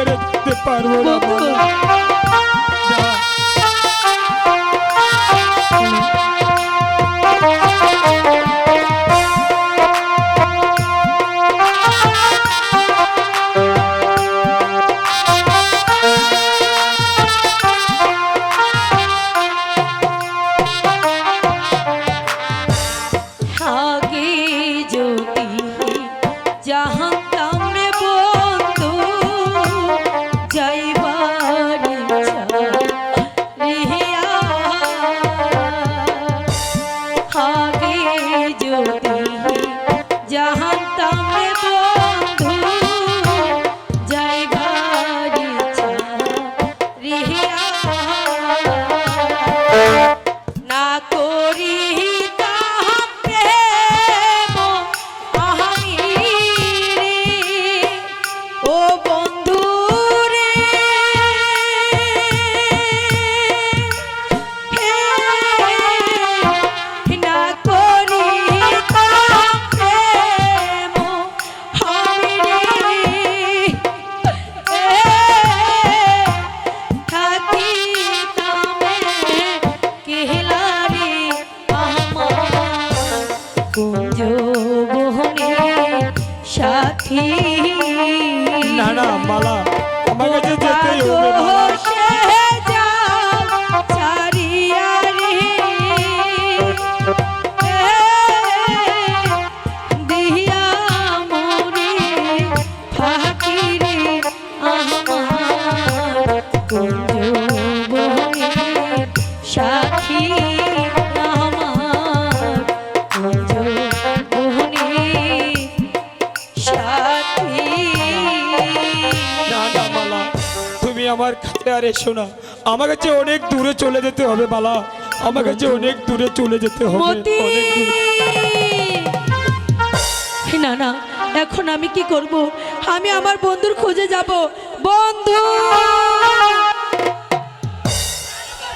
ছেড়ে দিতে পারবো না মালা। যা। আগে যদি জানতাম রে বন্ধু যাইবার ইচ্ছা রিহিয়া, আগে যদি জানতাম রে বন্ধু যাইবার ইচ্ছা রিহিয়া, না করি সাথী। না না মালা, আমার কাছে যেতেই হবে মালা। সাথী আমার কাছে আর এসো না, আমার কাছে অনেক দূরে চলে যেতে হবে মালা, আমার কাছে অনেক দূরে চলে যেতে হবে, অনেক দূরে। না না, এখন আমি কি করব? আমি আমার বন্ধুর খোঁজে যাব। বন্ধু